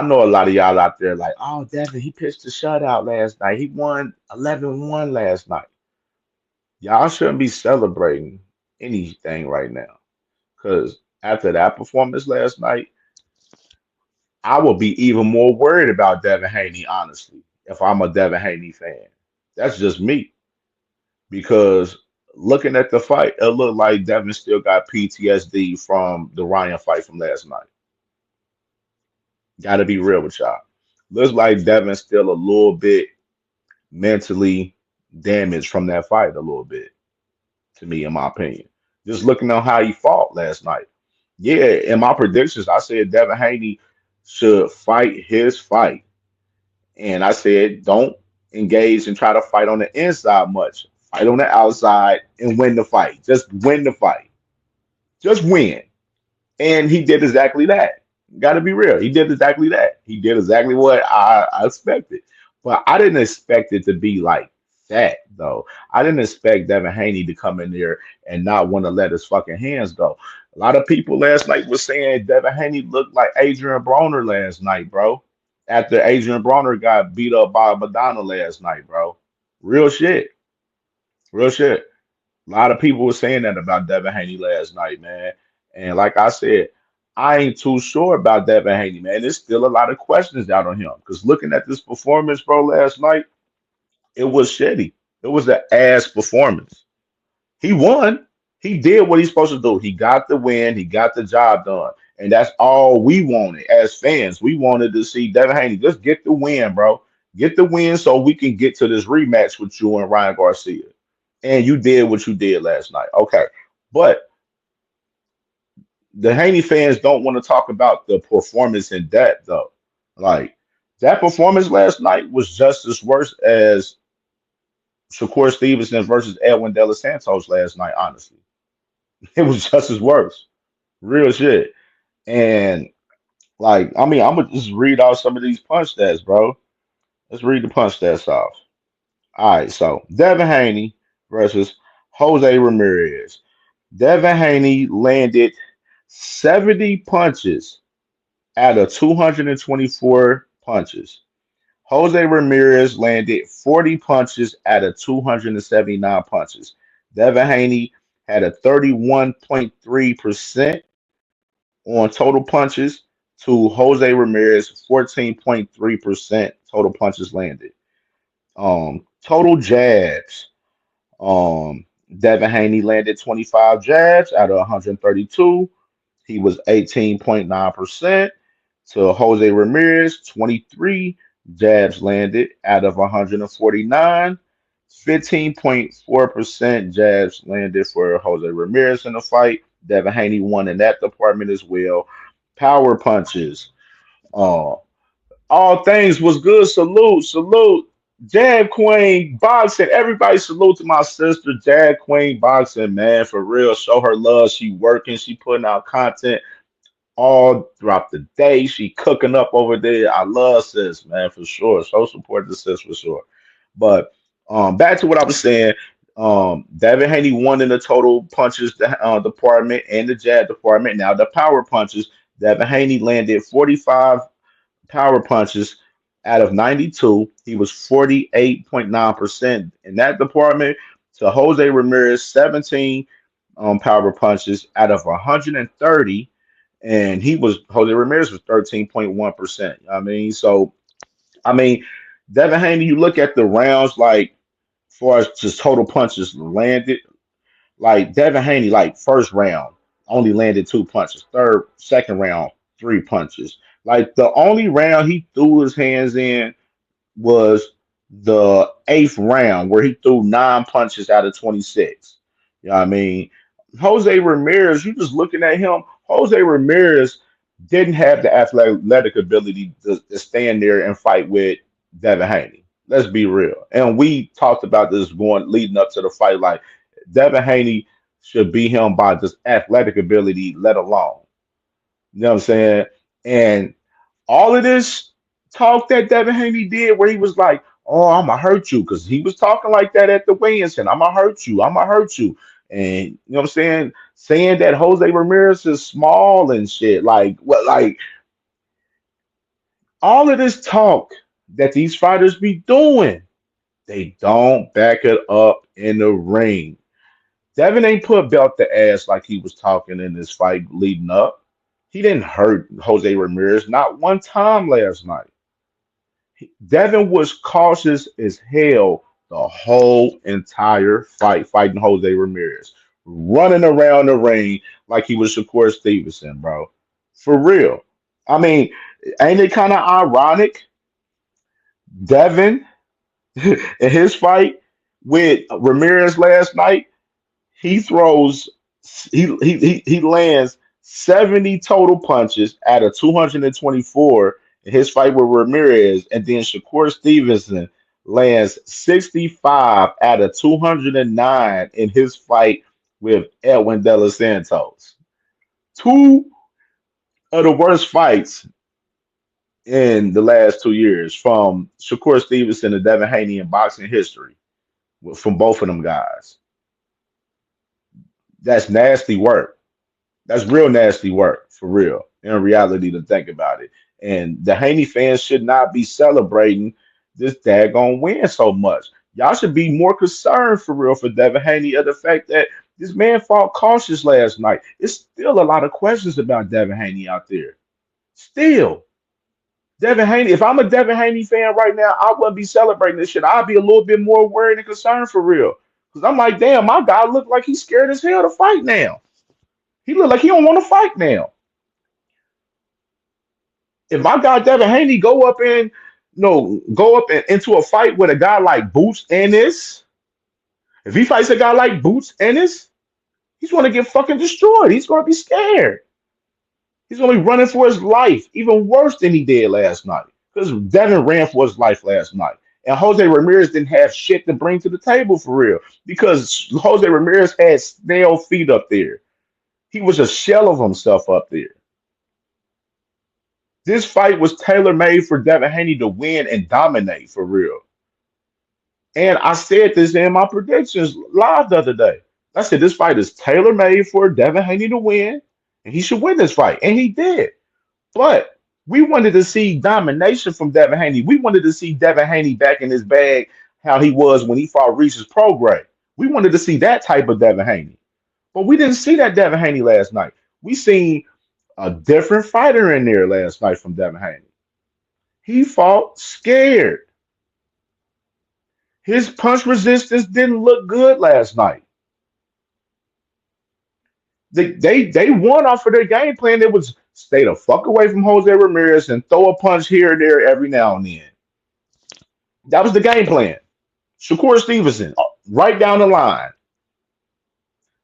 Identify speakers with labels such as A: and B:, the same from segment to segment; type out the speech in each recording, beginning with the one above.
A: I know a lot of y'all out there like, oh, Devin, he pitched a shutout last night. He won 11-1 last night. Y'all shouldn't be celebrating anything right now. Because after that performance last night, I would be even more worried about Devin Haney, honestly, if I'm a Devin Haney fan. That's just me. Because looking at the fight, it looked like Devin still got PTSD from the Ryan fight from last night. Got to be real with y'all. Looks like Devin's still a little bit mentally damaged from that fight, a little bit, to me, in my opinion. Just looking on how he fought last night. Yeah, in my predictions, I said Devin Haney should fight his fight. And I said, don't engage and try to fight on the inside much. Fight on the outside and win the fight. Just win the fight. Just win. And he did exactly that. Got to be real. He did exactly that. He did exactly what I expected. But I didn't expect it to be like that, though. I didn't expect Devin Haney to come in there and not want to let his fucking hands go. A lot of people last night were saying Devin Haney looked like Adrian Broner last night, bro. After Adrian Broner got beat up by Madonna last night, bro. Real shit. Real shit. A lot of people were saying that about Devin Haney last night, man. And like I said, I ain't too sure about Devin Haney, man. There's still a lot of questions out on him. Because looking at this performance, bro, last night, it was shitty. It was an ass performance. He won. He did what he's supposed to do. He got the win. He got the job done. And that's all we wanted as fans. We wanted to see Devin Haney just get the win, bro. Get the win so we can get to this rematch with you and Ryan Garcia. And you did what you did last night. Okay. But the Haney fans don't want to talk about the performance in depth, though. Like, that performance last night was just as worse as Shakur Stevenson versus Edwin De Los Santos last night, honestly. It was just as worse. Real shit. And like, I mean, I'm gonna just read off some of these punch stats, bro. Let's read the punch stats off. All right, so Devin Haney versus Jose Ramirez. Devin Haney landed 70 punches out of 224 punches. Jose Ramirez landed 40 punches out of 279 punches. Devin Haney had a 31.3% on total punches to Jose Ramirez 14.3% total punches landed. Total jabs. Devin Haney landed 25 jabs out of 132. He was 18.9% to Jose Ramirez, 23 jabs landed out of 149. 15.4% jabs landed for Jose Ramirez in the fight. Devin Haney won in that department as well. Power punches. Uh, all things was good. Salute, salute. Jab Queen Boxing. Everybody salute to my sister, Jab Queen Boxing, man. For real. Show her love. She working. She putting out content all throughout the day. She cooking up over there. I love sis, man, for sure. So support the sis for sure. But back to what I was saying. Devin Haney won in the total punches department and the jab department. Now the power punches. Devin Haney landed 45 power punches out of 92. He was 48.9% in that department. To Jose Ramirez, 17 power punches out of 130, and he was Jose Ramirez was 13.1%. I mean, so I mean, Devin Haney, you look at the rounds like far as just total punches landed, like Devin Haney, like first round only landed two punches. Second round, three punches. Like the only round he threw his hands in was the eighth round where he threw nine punches out of 26. You know what I mean? Jose Ramirez, you just looking at him, Jose Ramirez didn't have the athletic ability to stand there and fight with Devin Haney. Let's be real. And we talked about this going leading up to the fight. Like Devin Haney should beat him by just athletic ability, let alone. You know what I'm saying? And all of this talk that Devin Haney did, where he was like, "Oh, I'm gonna hurt you," because he was talking like that at the weigh-ins, and "I'm gonna hurt you, I'm gonna hurt you," and you know what I'm saying, saying that Jose Ramirez is small and shit. Like what? Like All of this talk that these fighters be doing, they don't back it up in the ring. Devin ain't put belt to ass like he was talking in this fight leading up. He didn't hurt Jose Ramirez not one time last night. Devin was cautious as hell the whole entire fight, fighting Jose Ramirez, running around the ring like he was Shakur Stevenson, bro. For real. I mean, ain't it kind of ironic? Devin in his fight with Ramirez last night, he throws, he lands 70 total punches out of 224 in his fight with Ramirez, and then Shakur Stevenson lands 65 out of 209 in his fight with Edwin De Los Santos. Two of the worst fights in the last 2 years from Shakur Stevenson and Devin Haney in boxing history from both of them guys. That's nasty work. That's real nasty work for real. In reality, to think about it, and the Haney fans should not be celebrating this daggone win so much. Y'all should be more concerned for real for Devin Haney of the fact that this man fought cautious last night. It's still a lot of questions about Devin Haney out there. Still, Devin Haney. If I'm a Devin Haney fan right now, I wouldn't be celebrating this shit. I'd be a little bit more worried and concerned for real. Because I'm like, damn, my guy look like he's scared as hell to fight now. He look like he don't want to fight now. If my guy Devin Haney go up and no go up and, into a fight with a guy like Boots Ennis, if he fights a guy like Boots Ennis, he's going to get fucking destroyed. He's going to be scared. He's going to be running for his life, even worse than he did last night. Because Devin ran for his life last night. And Jose Ramirez didn't have shit to bring to the table for real. Because Jose Ramirez had snail feet up there. He was a shell of himself up there. This fight was tailor made for Devin Haney to win and dominate for real. And I said this in my predictions live the other day. I said this fight is tailor made for Devin Haney to win, and he should win this fight. And he did. But we wanted to see domination from Devin Haney. We wanted to see Devin Haney back in his bag, how he was when he fought Reese's Prograde. We wanted to see that type of Devin Haney. But we didn't see that Devin Haney last night. We seen a different fighter in there last night from Devin Haney. He fought scared. His punch resistance didn't look good last night. They won off of their game plan. It was stay the fuck away from Jose Ramirez and throw a punch here or there every now and then. That was the game plan. Shakur Stevenson, right down the line.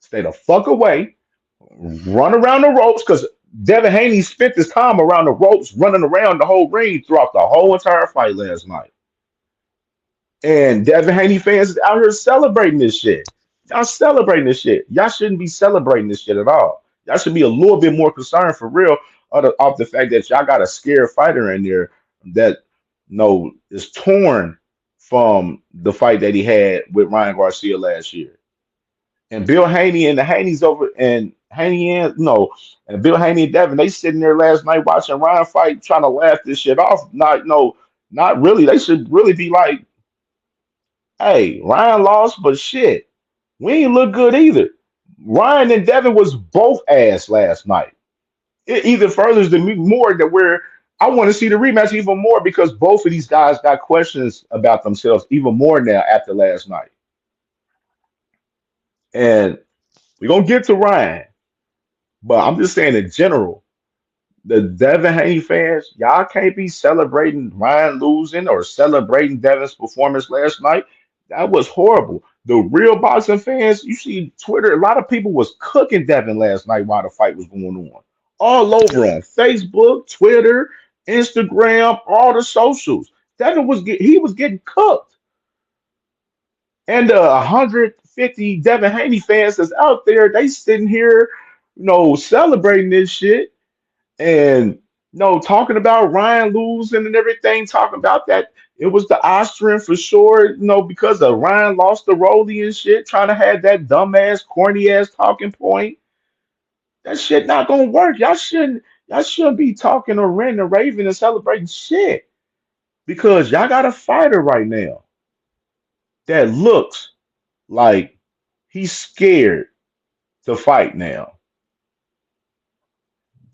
A: Stay the fuck away. Run around the ropes because Devin Haney spent his time around the ropes, running around the whole ring throughout the whole entire fight last night. And Devin Haney fans is out here celebrating this shit. Y'all celebrating this shit. Y'all shouldn't be celebrating this shit at all. Y'all should be a little bit more concerned for real off the fact that y'all got a scared fighter in there that is torn from the fight that he had with Ryan Garcia last year. And Bill Haney and the Haney's over and Haney and Bill Haney and Devin, they sitting there last night watching Ryan fight, trying to laugh this shit off. Not really. They should really be like, hey, Ryan lost, but shit, we ain't look good either. Ryan and Devin was both ass last night. It even furthers the more that I want to see the rematch even more because both of these guys got questions about themselves even more now after last night. And we're gonna get to Ryan, but I'm just saying in general, the Devin Haney fans, y'all can't be celebrating Ryan losing or celebrating Devin's performance last night. That was horrible. The real boxing fans, you see Twitter, a lot of people was cooking Devin last night while the fight was going on. All over on Facebook, Twitter, Instagram, all the socials. Devin he was getting cooked. And the 150 Devin Haney fans that's out there, they sitting here, celebrating this shit and talking about Ryan losing and everything, talking about that it was the Austrian for sure, because of Ryan lost the Rolly and shit, trying to have that dumbass, corny ass talking point. That shit not gonna work. Y'all shouldn't. Y'all shouldn't be talking or ranting and raving and celebrating shit because y'all got a fighter right now that looks like he's scared to fight now.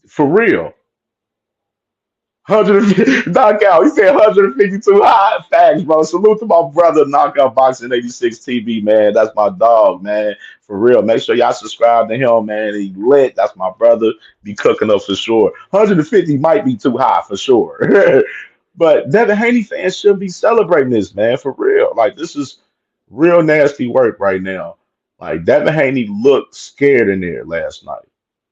A: For real. 150 knockout. He said 152 high. Facts, bro. Salute to my brother, Knockout Boxing 86 TV, man. That's my dog, man. For real. Make sure y'all subscribe to him, man. He lit. That's my brother. Be cooking up for sure. 150 might be too high for sure. But Devin Haney fans should be celebrating this, man. For real. Like, this is real nasty work right now. Like, Devin Haney looked scared in there last night.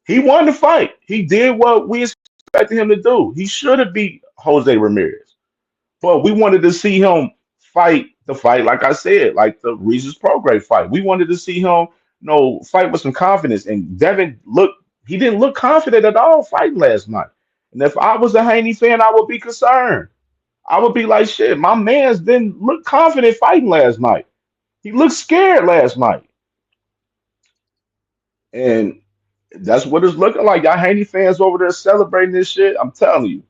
A: He won the fight. He did what we expected him to do. He should have beat Jose Ramirez. But we wanted to see him fight the fight, like I said, like the Regis Prograis fight. We wanted to see him, fight with some confidence. And Devin he didn't look confident at all fighting last night. And if I was a Haney fan, I would be concerned. I would be like, shit, my man's didn't look confident fighting last night. He looked scared last night. And that's what it's looking like. Y'all Haney fans over there celebrating this shit. I'm telling you.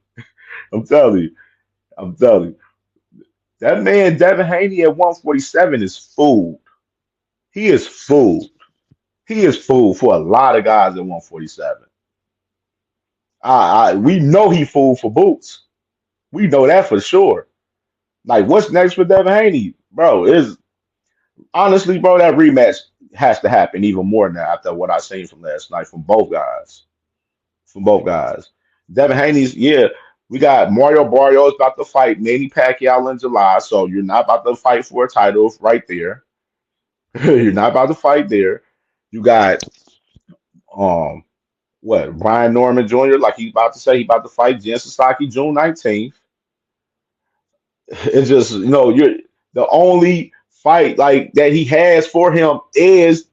A: I'm telling you. I'm telling you. That man, Devin Haney at 147 is food. He is food. He is food for a lot of guys at 147. We know he food for Boots. We know that for sure. Like, what's next for Devin Haney? Bro, is honestly, bro, that rematch has to happen even more now after what I seen from last night from both guys. From both guys. Devin Haney's, yeah, we got Mario Barrios about to fight Manny Pacquiao in July, so you're not about to fight for a title right there. You're not about to fight there. You got um what Brian Norman Jr. like he's about to say he's about to fight Jen Sasaki June 19th. It's just you're the only fight like that he has for him is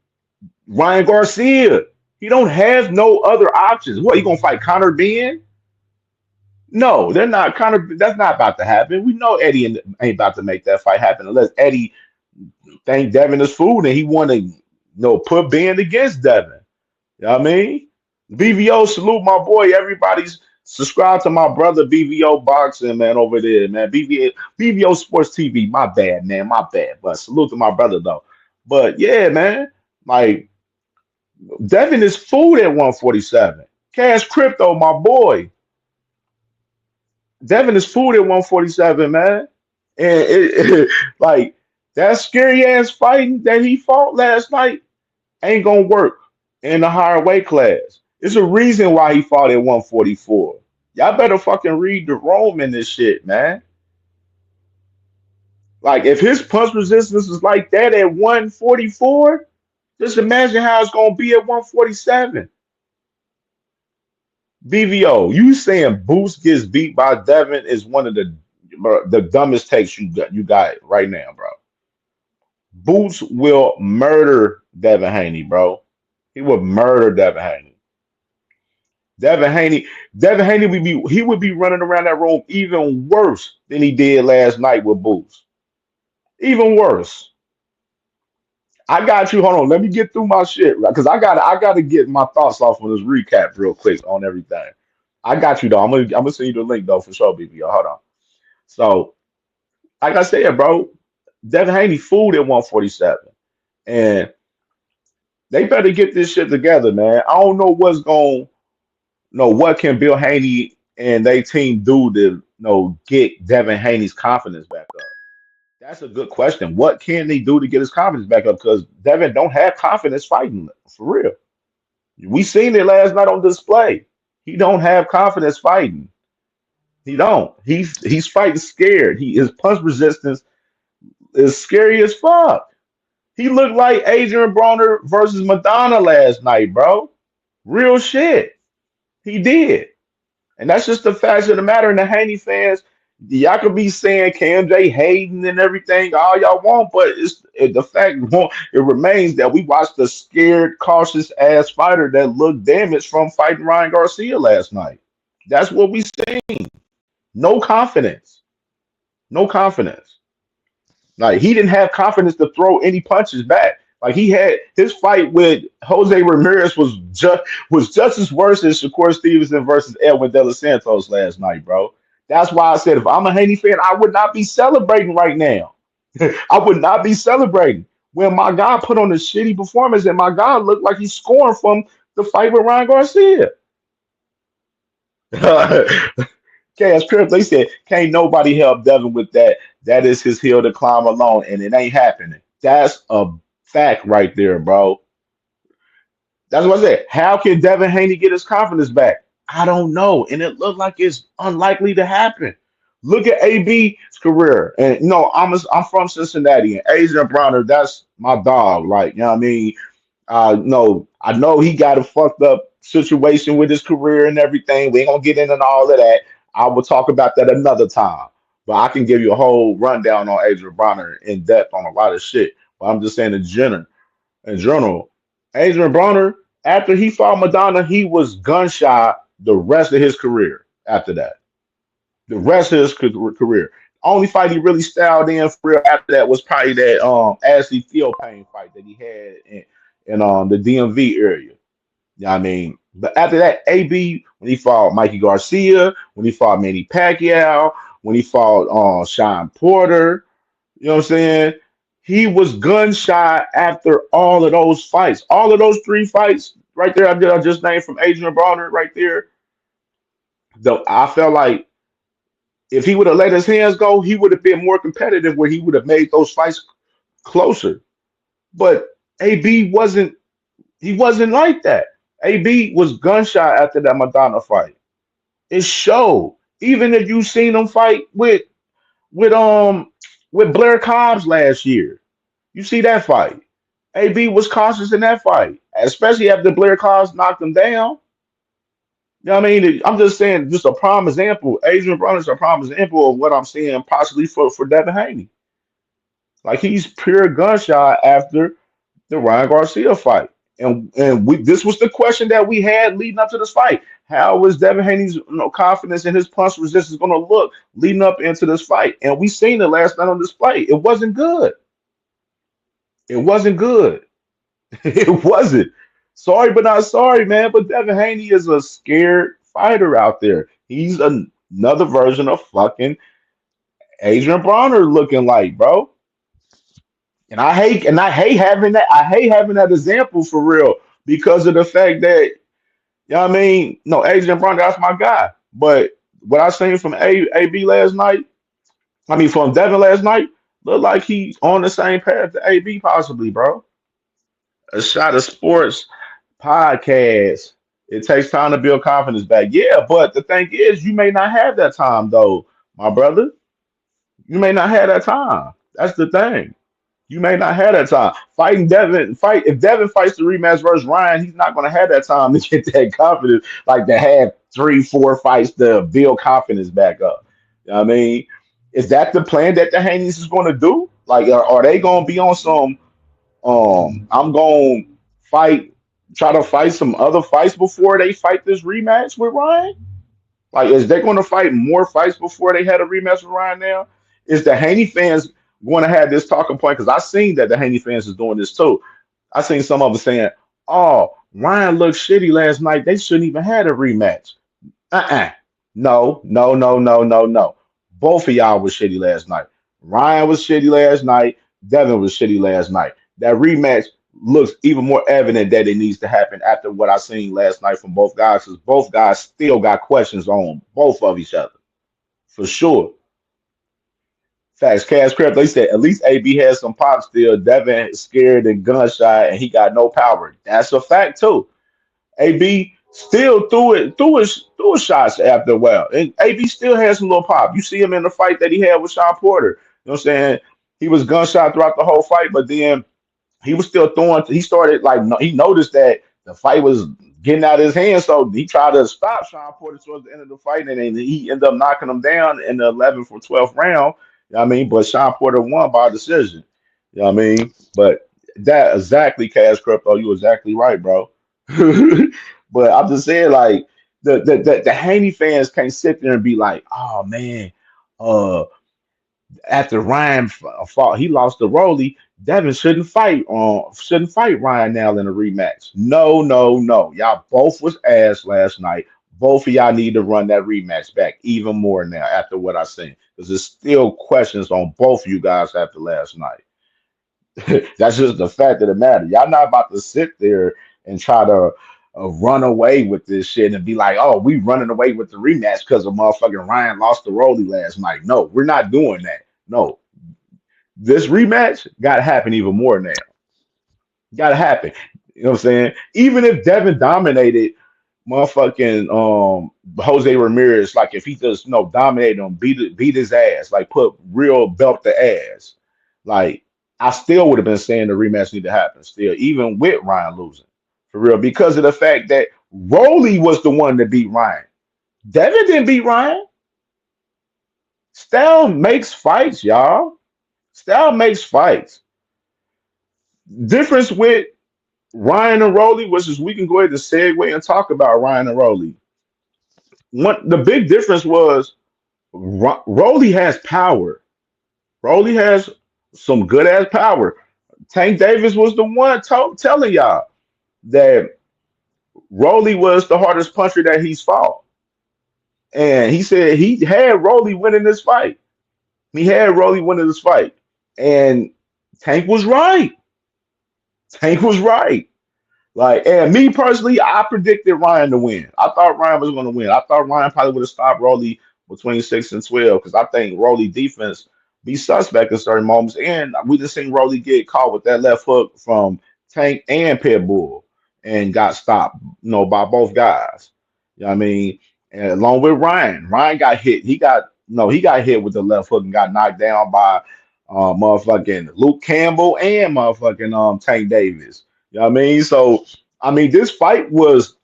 A: Ryan Garcia. He don't have no other options. What, you gonna fight Conor Ben? No, they're not. Conor, that's not about to happen. We know Eddie ain't about to make that fight happen unless Eddie think Devin is food and he want to put Ben against Devin. You know what I mean? BVO, salute my boy. Everybody's subscribe to my brother BVO Boxing, man, over there, man. BVO Sports TV. My bad, man. My bad. But salute to my brother though. But yeah, man. Like Devin is food at 147. Cash Crypto, my boy. Devin is food at 147, man. And like that scary ass fighting that he fought last night ain't gonna work in the higher weight class. It's a reason why he fought at 144. Y'all better fucking read the room in this shit, man. Like if his punch resistance is like that at 144, just imagine how it's gonna be at 147. BVO, you saying Boost gets beat by Devin is one of the dumbest takes you got right now, bro. Boots will murder Devin Haney, bro. He would murder Devin Haney. Devin Haney, Devin Haney would be running around that room even worse than he did last night with Boots. Even worse. I got you. Hold on. Let me get through my shit because I gotta get my thoughts off on this recap real quick on everything. I got you though. I'm gonna send you the link though for sure, BBO. Hold on. So, like I said, bro, Devin Haney fooled at 147, and they better get this shit together, man. I don't know what's going. No, what can Bill Haney and they team do to get Devin Haney's confidence back up? That's a good question. What can they do to get his confidence back up? Because Devin don't have confidence fighting for real. We seen it last night on display. He don't have confidence fighting. He don't. He's fighting scared. His punch resistance is scary as fuck. He looked like Adrian Broner versus Madonna last night, bro. Real shit. He did. And that's just the facts of the matter. And the Haney fans, y'all could be saying CamJ hating and everything all y'all want, but the fact it remains that we watched a scared, cautious ass fighter that looked damaged from fighting Ryan Garcia last night. That's what we seen. No confidence. No confidence. Like he didn't have confidence to throw any punches back. Like he had his fight with Jose Ramirez was just as worse as Shakur Stevenson versus Edwin De Los Santos last night, bro. That's why I said if I'm a Haney fan, I would not be celebrating right now. I would not be celebrating when my guy put on a shitty performance and my guy looked like he's scoring from the fight with Ryan Garcia. Cash Crip, they said, can't nobody help Devin with that. That is his hill to climb alone, and it ain't happening. That's a fact right there, bro. That's what I said. How can Devin Haney get his confidence back? I don't know. And it looked like it's unlikely to happen. Look at AB's career. And no, I'm from Cincinnati, and Adrian Bronner, that's my dog. Like, you know what I mean? No, I know he got a fucked up situation with his career and everything. We ain't gonna get into all of that. I will talk about that another time. But I can give you a whole rundown on Adrian Bronner in depth on a lot of shit. But I'm just saying in general, Adrian Bronner, after he fought Madonna, he was gun shy the rest of his career after that. The rest of his career. Only fight he really styled in for real after that was probably that Ashley Theophane fight that he had in the DMV area. You know what I mean? But after that, AB, when he fought Mikey Garcia, when he fought Manny Pacquiao, when he fought Sean Porter, you know what I'm saying? He was gun shy after all of those fights. All of those three fights right there, I just named from Adrian Bronner right there. Though I felt like if he would have let his hands go, he would have been more competitive where he would have made those fights closer. But AB wasn't like that. AB was gun shy after that Madonna fight. It showed. Even if you seen him fight with with Blair Cobbs last year. You see that fight. AB was cautious in that fight, especially after Blair Cobbs knocked him down. You know what I mean? I'm just saying, just a prime example. Adrian Broner's a prime example of what I'm seeing possibly for Devin Haney. Like he's pure gunshot after the Ryan Garcia fight. And this was the question that we had leading up to this fight. How was Devin Haney's confidence in his punch resistance going to look leading up into this fight? And we seen it last night on display. It wasn't good. It wasn't good. It wasn't. Sorry, but not sorry, man. But Devin Haney is a scared fighter out there. He's another version of fucking Adrian Bronner looking like, bro. And I hate having that. I hate having that example for real because of the fact that you know what I mean. No, Adrian Bronner, that's my guy. But what I seen from AB last night, I mean from Devin last night, look like he's on the same path to AB possibly, bro. A shot of sports podcast. It takes time to build confidence back. Yeah, but the thing is, you may not have that time though, my brother. You may not have that time. That's the thing. You may not have that time. Fighting Devin, fight if Devin fights the rematch versus Ryan, he's not gonna have that time to get that confidence, like to have three, four fights to build confidence back up. You know what I mean? Is that the plan that the Haney's is gonna do? Like, are they gonna be on some I'm gonna fight try to fight some other fights before they fight this rematch with Ryan? Like, is they going to fight more fights before they had a rematch with Ryan now? Is the Haney fans going to have this talking point? Because I seen that the Haney fans is doing this too. I seen some of them saying, "Oh, Ryan looked shitty last night. They shouldn't even had a rematch." Uh-uh. No, no, no, no, no, no. Both of y'all was shitty last night. Ryan was shitty last night. Devin was shitty last night. That rematch looks even more evident that it needs to happen after what I seen last night from both guys, because both guys still got questions on both of each other. For sure. Facts, Cash Crap, they said at least AB has some pop still. Devin is scared and gunshot and he got no power. That's a fact too. AB still threw his shots after a while. And AB still has some little pop. You see him in the fight that he had with Sean Porter. You know what I'm saying? He was gunshot throughout the whole fight, but then he was still throwing. He started like he noticed that the fight was getting out of his hands, so he tried to stop Sean Porter towards the end of the fight, and then he ended up knocking him down in the 11th or 12th round. You know what I mean? But Sean Porter won by decision. You know what I mean? But that exactly, Cash Crypto, you exactly right, bro. But I'm just saying, like the Haney fans can't sit there and be like, oh man, uh, After Ryan fought, he lost to Rolly. Devin shouldn't fight Ryan now in a rematch. No, no, no. Y'all both was ass last night. Both of y'all need to run that rematch back even more now after what I seen. Because there's still questions on both of you guys after last night. That's just the fact of the matter. Y'all not about to sit there and try to run away with this shit and be like, "Oh, we running away with the rematch because of motherfucking Ryan lost to Rolly last night." No, we're not doing that. No, this rematch got to happen even more now. Got to happen. You know what I'm saying? Even if Devin dominated motherfucking Jose Ramirez, like if he just dominated him, beat his ass, like put real belt to ass, like I still would have been saying the rematch need to happen still, even with Ryan losing. For real, because of the fact that Rolly was the one that beat Ryan. Devin didn't beat Ryan. Style makes fights, y'all. Style makes fights. Difference with Ryan and Rolly, which is we can go ahead and segue and talk about Ryan and Rolly. What the big difference was Rolly has power. Rolly has some good ass power. Tank Davis was the one telling y'all that Rolly was the hardest puncher that he's fought. And he said he had Rolly winning this fight. He had Rolly winning this fight. And Tank was right. Tank was right. Like, and me personally, I predicted Ryan to win. I thought Ryan was going to win. I thought Ryan probably would have stopped Rolly between 6 and 12 because I think Rolly defense be suspect in certain moments. And we just seen Rolly get caught with that left hook from Tank and Pitbull and got stopped, by both guys. You know what I mean? And along with Ryan, Ryan got hit. He got no, he got hit with the left hook and got knocked down by motherfucking Luke Campbell and motherfucking Tank Davis. You know what I mean? So I mean, this fight was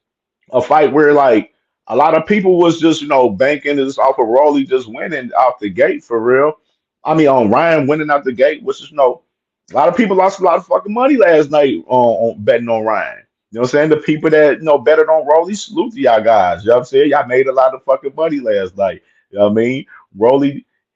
A: a fight where like a lot of people was just banking this off of Rolly just winning out the gate for real. I mean, on Ryan winning out the gate, which is a lot of people lost a lot of fucking money last night on betting on Ryan. You know what I'm saying? The people that betted on Rolly, salute to y'all guys. You know what I'm saying? Y'all made a lot of fucking money last night. You know what I mean? Rolly